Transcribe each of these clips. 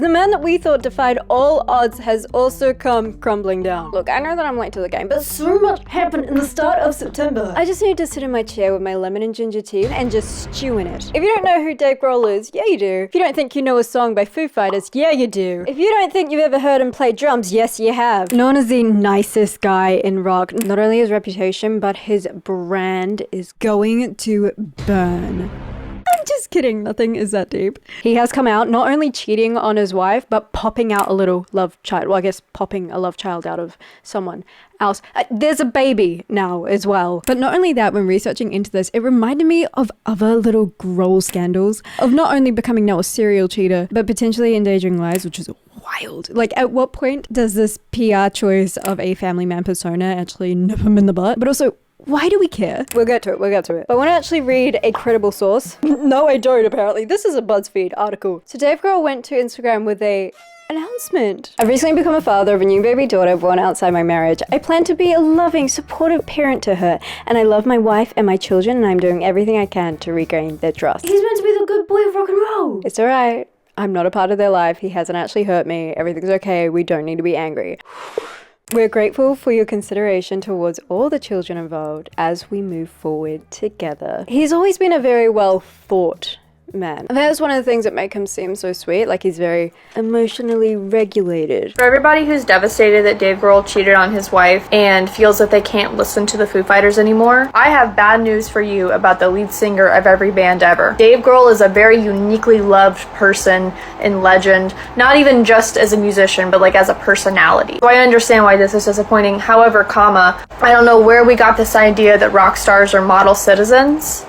The man that we thought defied all odds has also come crumbling down. Look, I know that I'm late to the game, but so much happened in the start of September. I just need to sit in my chair with my lemon and ginger tea and just stew in it. If you don't know who Dave Grohl is, yeah you do. If you don't think you know a song by Foo Fighters, yeah you do. If you don't think you've ever heard him play drums, yes you have. Known as the nicest guy in rock, not only his reputation, but his brand is going to burn. I'm just kidding, nothing is that deep. He has come out not only cheating on his wife, but popping out a little love child. Well, I guess popping a love child out of someone else. There's a baby now as well. But not only that, when researching into this, it reminded me of other little Grohl scandals of not only becoming now a serial cheater, but potentially endangering lives, which is wild. Like, at what point does this PR choice of a family man persona actually nip him in the butt? But also, why do we care? We'll get to it. But I want to actually read a credible source. No, I don't, apparently. This is a BuzzFeed article. So Dave Grohl went to Instagram with a announcement. I've recently become a father of a new baby daughter born outside my marriage. I plan to be a loving, supportive parent to her, and I love my wife and my children, and I'm doing everything I can to regain their trust. He's meant to be the good boy of rock and roll. It's alright. I'm not a part of their life. He hasn't actually hurt me. Everything's okay. We don't need to be angry. We're grateful for your consideration towards all the children involved as we move forward together. He's always been a very well thought man. And that's one of the things that make him seem so sweet. Like, he's very emotionally regulated. For everybody who's devastated that Dave Grohl cheated on his wife and feels that they can't listen to the Foo Fighters anymore, I have bad news for you about the lead singer of every band ever. Dave Grohl is a very uniquely loved person and legend, not even just as a musician, but like as a personality. So I understand why this is disappointing. However, I don't know where we got this idea that rock stars are model citizens.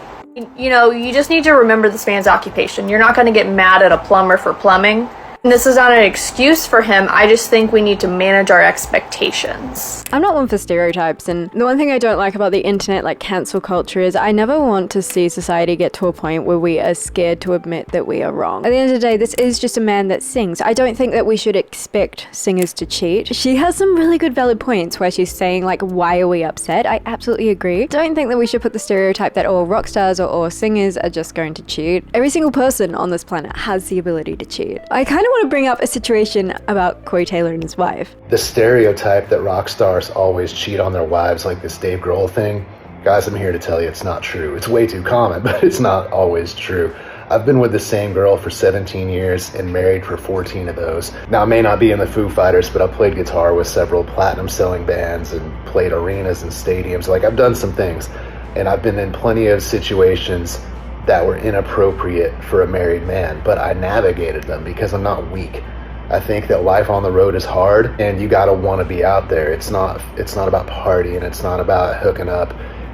You know, you just need to remember this man's occupation. You're not going to get mad at a plumber for plumbing. And this is not an excuse for him. I just think we need to manage our expectations. I'm not one for stereotypes, and the one thing I don't like about the internet, like cancel culture, is I never want to see society get to a point where we are scared to admit that we are wrong. At the end of the day, this is just a man that sings. I don't think that we should expect singers to cheat. She has some really good valid points where she's saying, like, why are we upset? I absolutely agree. Don't think that we should put the stereotype that all rock stars or all singers are just going to cheat. Every single person on this planet has the ability to cheat. I kind of want to bring up a situation about Corey Taylor and his wife. The stereotype that rock stars always cheat on their wives, like this Dave Grohl thing, guys, I'm here to tell you it's not true. It's way too common, but it's not always true. I've been with the same girl for 17 years and married for 14 of those. Now, I may not be in the Foo Fighters, but I've played guitar with several platinum selling bands and played arenas and stadiums. Like, I've done some things, and I've been in plenty of situations that were inappropriate for a married man, but I navigated them because I'm not weak. I think that life on the road is hard, and you gotta want to be out there. It's not about partying, it's not about hooking up,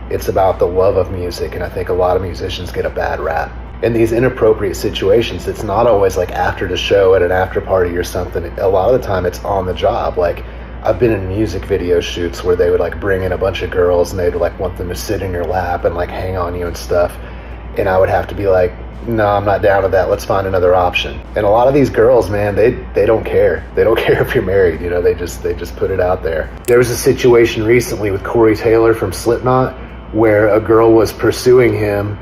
it's about the love of music, and I think a lot of musicians get a bad rap. In these inappropriate situations, it's not always like after the show at an after party or something. A lot of the time it's on the job. Like, I've been in music video shoots where they would like bring in a bunch of girls and they'd like want them to sit in your lap and like hang on you and stuff. And I would have to be like, no, I'm not down with that. Let's find another option. And a lot of these girls, man, they don't care. They don't care if you're married. You know, they just put it out there. There was a situation recently with Corey Taylor from Slipknot where a girl was pursuing him,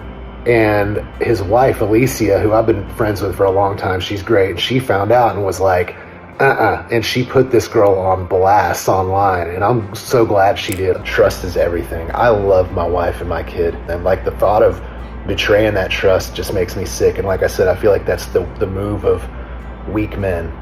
and his wife, Alicia, who I've been friends with for a long time, she's great. And she found out and was like, and she put this girl on blast online, and I'm so glad she did. Trust is everything. I love my wife and my kid, and like the thought of betraying that trust just makes me sick. And like I said, I feel like that's the move of weak men.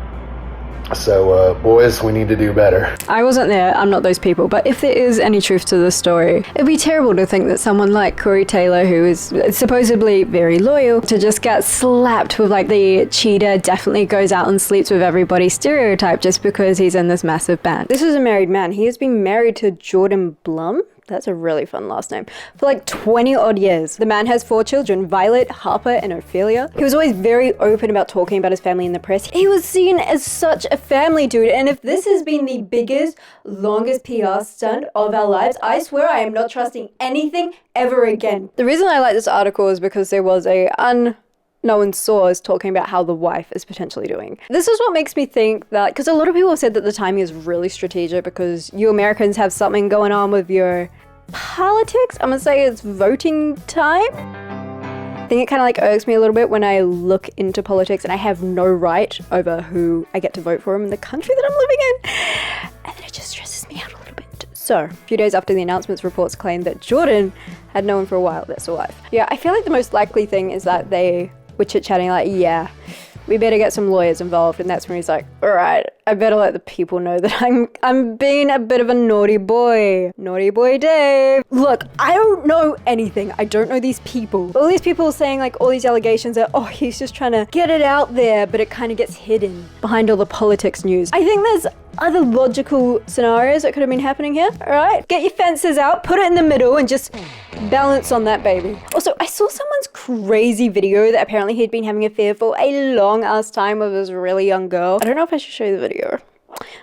So boys, we need to do better. I wasn't there, I'm not those people, but if there is any truth to this story, it'd be terrible to think that someone like Corey Taylor, who is supposedly very loyal, to just get slapped with like the cheater definitely goes out and sleeps with everybody stereotype just because he's in this massive band. This is a married man. He has been married to Jordan Blum. That's a really fun last name. For like 20 odd years. The man has 4 children, Violet, Harper, and Ophelia. He was always very open about talking about his family in the press. He was seen as such a family dude. And if this has been the biggest, longest PR stunt of our lives, I swear I am not trusting anything ever again. The reason I like this article is because there was a unknown source talking about how the wife is potentially doing. This is what makes me think that, because a lot of people have said that the timing is really strategic because you Americans have something going on with your politics. I'm gonna say it's voting time. think it kind of like irks me a little bit when I look into politics and I have no right over who I get to vote for in the country that I'm living in. And then it just stresses me out a little bit. So, a few days after the announcements, reports claimed that Jordan had known for a while that's a wife. Yeah, I feel like the most likely thing is that they were chit-chatting like, yeah, we better get some lawyers involved. And that's when he's like, all right, I better let the people know that I'm being a bit of a naughty boy. Naughty boy Dave. Look, I don't know anything. I don't know these people. All these people saying like all these allegations that, oh, he's just trying to get it out there, but it kind of gets hidden behind all the politics news. I think there's other logical scenarios that could have been happening here, all right? Get your fences out, put it in the middle, and just balance on that baby. Also, I saw someone's crazy video that apparently he'd been having an affair for a long ass time with this really young girl. I don't know if I should show you the video.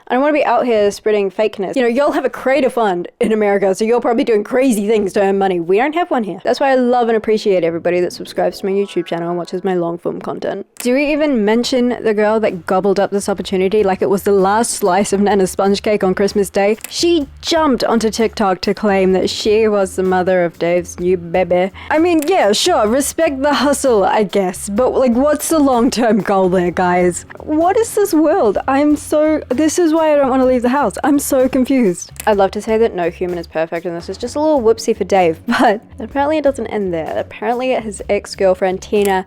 I don't want to be out here spreading fakeness. You know, y'all have a creator fund in America, so you're probably doing crazy things to earn money. We don't have one here. That's why I love and appreciate everybody that subscribes to my YouTube channel and watches my long form content. Do we even mention the girl that gobbled up this opportunity like it was the last slice of Nana's sponge cake on Christmas Day? She jumped onto TikTok to claim that she was the mother of Dave's new baby. I mean, yeah, sure, respect the hustle, I guess, but like, what's the long-term goal there, guys? What is this world? This is why I don't want to leave the house. I'm so confused. I'd love to say that no human is perfect and this is just a little whoopsie for Dave, but apparently it doesn't end there. Apparently his ex-girlfriend Tina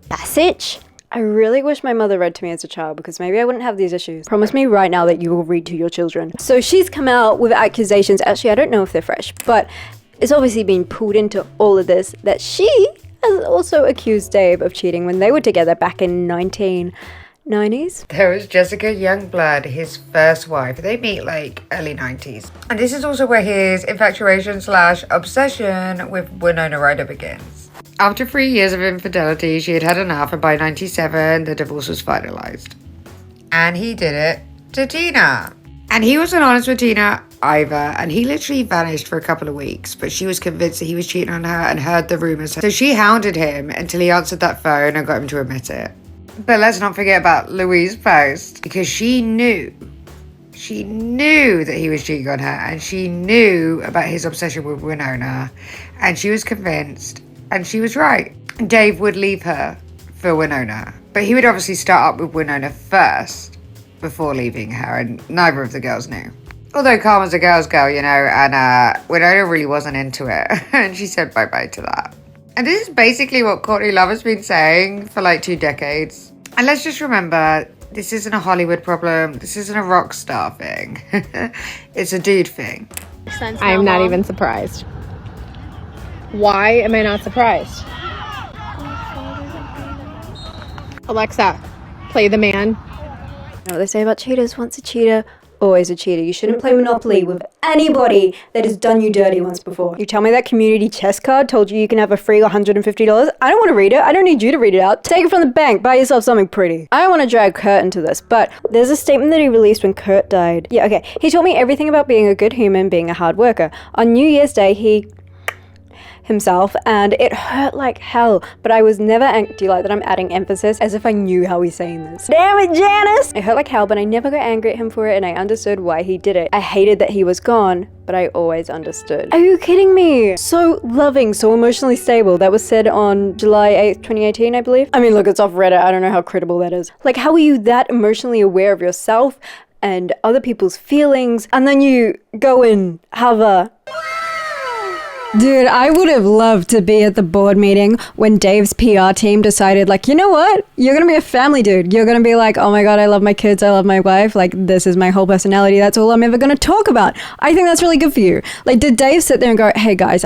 Bassich. I really wish my mother read to me as a child because maybe I wouldn't have these issues. Promise me right now that you will read to your children. So she's come out with accusations. Actually, I don't know if they're fresh, but it's obviously been pulled into all of this that she has also accused Dave of cheating when they were together back in 1990s. There was Jessica Youngblood, his first wife. They meet like early 90s. And this is also where his infatuation / obsession with Winona Ryder begins. After 3 years of infidelity, she had enough, and by 97, the divorce was finalized. And he did it to Tina. And he wasn't honest with Tina either, and he literally vanished for a couple of weeks, but she was convinced that he was cheating on her and heard the rumors. So she hounded him until he answered that phone and got him to admit it. But let's not forget about Louise Post, because she knew that he was cheating on her, and she knew about his obsession with Winona, and she was convinced, and she was right. Dave would leave her for Winona, but he would obviously start up with Winona first before leaving her, and neither of the girls knew. Although Karma's a girl's girl, you know, and Winona really wasn't into it, and she said bye-bye to that. And this is basically what Courtney Love has been saying for like 2 decades. And let's just remember, this isn't a Hollywood problem. This isn't a rock star thing. It's a dude thing. I am not even surprised. Why am I not surprised? Alexa, play the man. You know what they say about cheaters? Once a cheater, always a cheater. You shouldn't play Monopoly with anybody that has done you dirty once before. You tell me that community chest card told you can have a free $150? I don't want to read it. I don't need you to read it out. Take it from the bank. Buy yourself something pretty. I don't want to drag Kurt into this, but there's a statement that he released when Kurt died. Yeah, okay. He taught me everything about being a good human, being a hard worker. On New Year's Day, he himself, and it hurt like hell, but I was never angry. Do you like that I'm adding emphasis as if I knew how he's saying this? Damn it, Janice! It hurt like hell, but I never got angry at him for it, and I understood why he did it. I hated that he was gone, but I always understood. Are you kidding me? So loving, so emotionally stable. That was said on July 8th, 2018, I believe. I mean, look, it's off Reddit. I don't know how credible that is. Like, how are you that emotionally aware of yourself and other people's feelings, and then you go and have a... Dude, I would have loved to be at the board meeting when Dave's PR team decided, like, you know what? You're gonna be a family dude. You're gonna be like, oh my god, I love my kids, I love my wife. Like, this is my whole personality. That's all I'm ever gonna talk about. I think that's really good for you. Like, did Dave sit there and go, hey guys,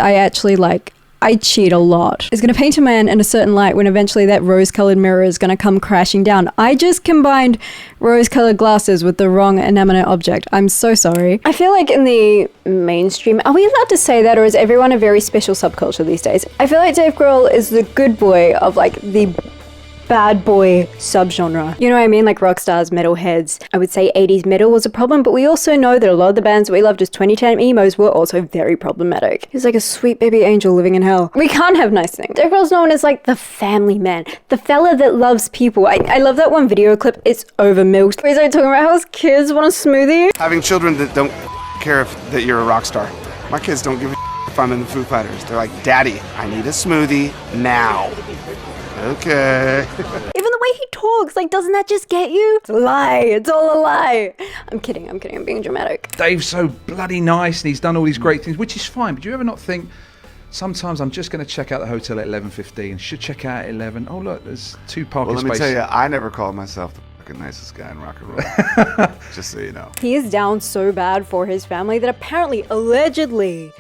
I cheat a lot. It's gonna paint a man in a certain light when eventually that rose-colored mirror is gonna come crashing down. I just combined rose-colored glasses with the wrong inanimate object. I'm so sorry. I feel like in the mainstream, are we allowed to say that, or is everyone a very special subculture these days? I feel like Dave Grohl is the good boy of like the bad boy subgenre. You know what I mean? Like rock stars, metalheads. I would say 80s metal was a problem, but we also know that a lot of the bands that we loved as 2010 emos were also very problematic. He's like a sweet baby angel living in hell. We can't have nice things. Dave Grohl's known as like the family man, the fella that loves people. I love that one video clip. It's over milked. He's like talking about how his kids want a smoothie. Having children that don't care that you're a rock star. My kids don't give a if if I'm in the Foo Fighters. They're like, Daddy, I need a smoothie now. Okay. Even the way he talks, like, doesn't that just get you? It's a lie. It's all a lie. I'm kidding. I'm being dramatic. Dave's so bloody nice and he's done all these great things, which is fine. But do you ever not think, sometimes I'm just going to check out the hotel at 11:15. Should check out at 11. Oh, look, there's 2 parking Well, let me spaces. tell you, I never called myself the fucking nicest guy in rock and roll. Just so you know. He is down so bad for his family that apparently, allegedly,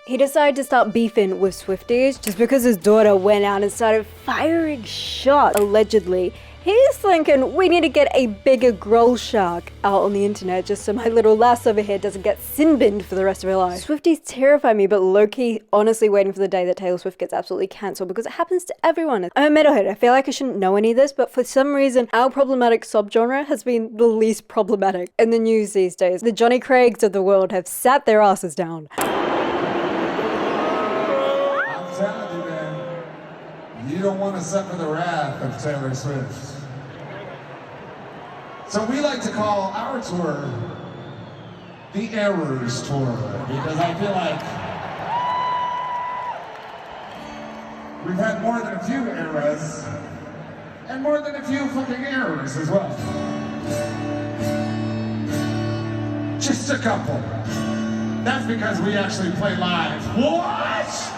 he decided to start beefing with Swifties just because his daughter went out and started firing shots, allegedly. He's thinking we need to get a bigger Grohl shark out on the internet just so my little lass over here doesn't get sin-binned for the rest of her life. Swifties terrify me, but low-key honestly waiting for the day that Taylor Swift gets absolutely cancelled because it happens to everyone. I'm a metalhead. I feel like I shouldn't know any of this, but for some reason, our problematic subgenre has been the least problematic in the news these days. The Johnny Craigs of the world have sat their asses down. I'm telling you, man, you don't want to suffer the wrath of Taylor Swift. So we like to call our tour the Errors Tour, because I feel like we've had more than a few eras, and more than a few fucking errors as well. Just a couple. That's because we actually play live. What?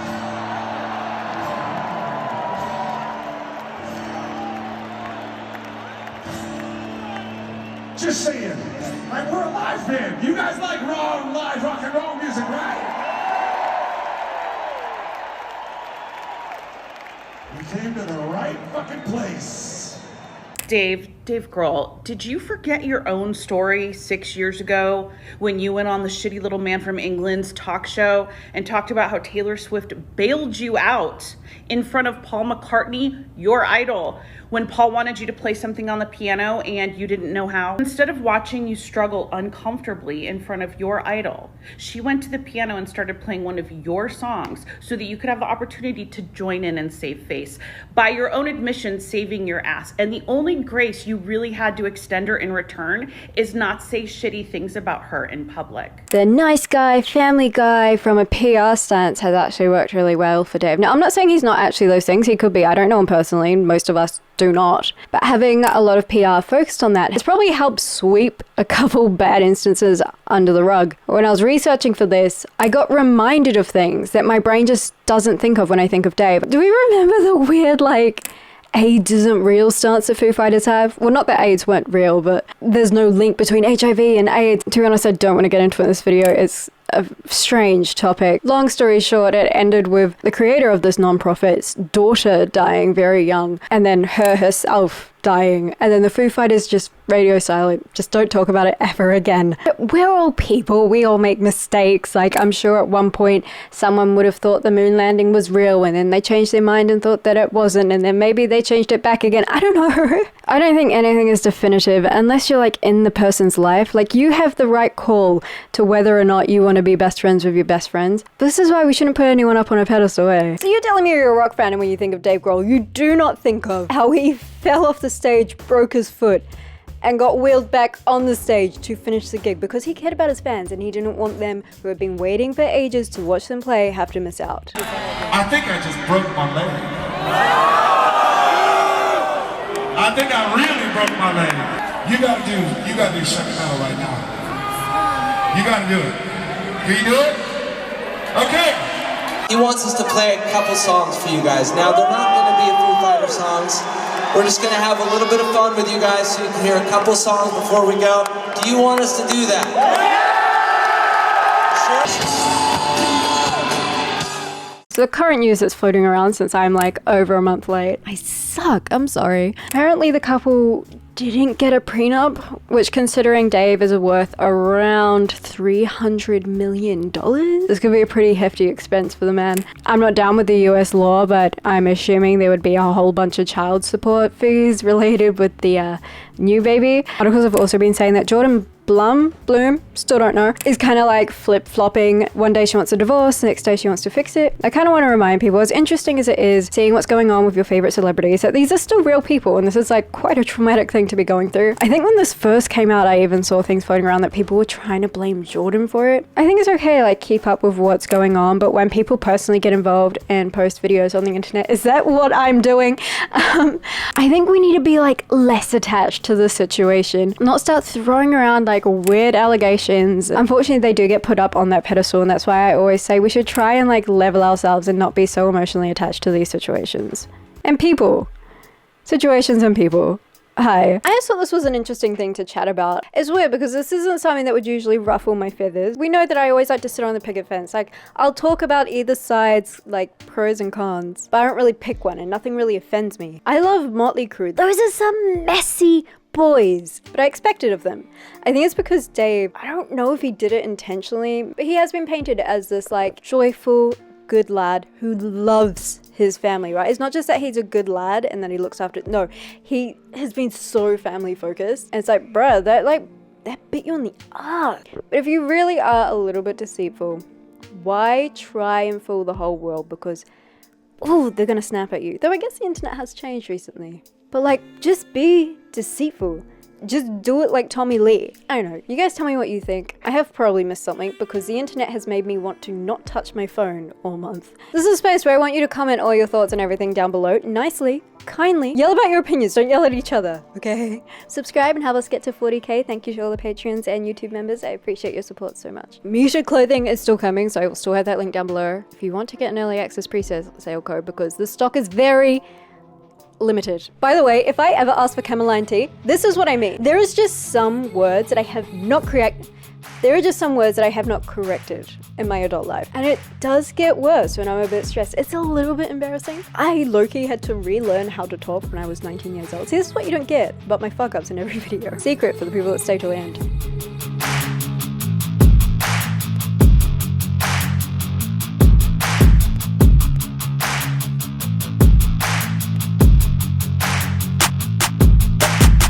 Just saying, like, we're a live band. You guys like raw, live rock and roll music, right? We came to the right fucking place. Dave Grohl, did you forget your own story 6 years ago when you went on the Shitty Little Man from England's talk show and talked about how Taylor Swift bailed you out in front of Paul McCartney, your idol, when Paul wanted you to play something on the piano and you didn't know how? Instead of watching you struggle uncomfortably in front of your idol, she went to the piano and started playing one of your songs so that you could have the opportunity to join in and save face. By your own admission, saving your ass. And the only grace you really had to extend her in return is not say shitty things about her in public. The nice guy, family guy from a PR stance has actually worked really well for Dave. Now, I'm not saying he's not actually those things. He could be. I don't know him personally. Most of us do not. But having a lot of PR focused on that has probably helped sweep a couple bad instances under the rug. When I was researching for this, I got reminded of things that my brain just doesn't think of when I think of Dave. Do we remember the weird, like, AIDS isn't real stance that Foo Fighters have? Well, not that AIDS weren't real, but there's no link between HIV and AIDS. To be honest, I don't want to get into it in this video. It's a strange topic. Long story short, it ended with the creator of this nonprofit's daughter dying very young, and then her herself dying, and then the Foo Fighters just radio silent, just don't talk about it ever again. We're all people, we all make mistakes. Like, I'm sure at one point someone would have thought the moon landing was real, and then they changed their mind and thought that it wasn't, and then maybe they changed it back again. I don't know. I don't think anything is definitive unless you're like in the person's life. Like, you have the right call to whether or not you want to be best friends with your best friends. This is why we shouldn't put anyone up on a pedestal, eh? So you're telling me you're a rock fan, and when you think of Dave Grohl, you do not think of how he fell off the stage, broke his foot, and got wheeled back on the stage to finish the gig because he cared about his fans and he didn't want them who had been waiting for ages to watch them play have to miss out. I think I just broke my leg. I think I really broke my leg. You gotta do Shuck Metal right now. You gotta do it. Can you do it? Okay. He wants us to play a couple songs for you guys. Now, they're not going to be Foo Fighter songs. We're just going to have a little bit of fun with you guys so you can hear a couple songs before we go. Do you want us to do that? Sure. So the current news that's floating around, since I'm like over a month late, I suck, I'm sorry. Apparently the couple didn't get a prenup, which, considering Dave is worth around $300 million, this could be a pretty hefty expense for the man. I'm not down with the US law, but I'm assuming there would be a whole bunch of child support fees related with the new baby. Articles have also been saying that Jordan Bloom, still don't know, is kind of like flip-flopping. One day she wants a divorce, the next day she wants to fix it. I kind of want to remind people, as interesting as it is seeing what's going on with your favorite celebrities, that these are still real people, and this is like quite a traumatic thing to be going through. I think when this first came out, I even saw things floating around that people were trying to blame Jordan for it. I think it's okay to like keep up with what's going on, but when people personally get involved and post videos on the internet, is that what I'm doing? I think we need to be like less attached to the situation, not start throwing around like weird allegations. Unfortunately, they do get put up on that pedestal, and that's why I always say we should try and like level ourselves and not be so emotionally attached to these situations and people. Situations and people. Hi. I just thought this was an interesting thing to chat about. It's weird because this isn't something that would usually ruffle my feathers. We know that I always like to sit on the picket fence. Like, I'll talk about either side's like pros and cons, but I don't really pick one and nothing really offends me. I love Motley Crue. Those are some messy boys, but I expected of them. I think it's because Dave, I don't know if he did it intentionally, but he has been painted as this like joyful, good lad who loves his family, right? It's not just that he's a good lad and that he looks after, no, he has been so family focused, and it's like, bruh, that bit you on the arse. But if you really are a little bit deceitful, why try and fool the whole world? Because, oh, they're gonna snap at you. Though I guess the internet has changed recently. But like, just be deceitful. Just do it like Tommy Lee. I don't know. You guys tell me what you think. I have probably missed something because the internet has made me want to not touch my phone all month. This is a space where I want you to comment all your thoughts and everything down below. Nicely, kindly. Yell about your opinions. Don't yell at each other, okay? Subscribe and help us get to 40k. Thank you to all the Patreons and YouTube members. I appreciate your support so much. Misha clothing is still coming, so I will still have that link down below if you want to get an early access pre-sale code, because the stock is very limited. By the way, if I ever ask for Cameline tea, this is what I mean. There is just some words that I have not corrected in my adult life. And it does get worse when I'm a bit stressed. It's a little bit embarrassing. I low-key had to relearn how to talk when I was 19 years old. See, this is what you don't get about my fuck-ups in every video. Secret for the people that stay till the end.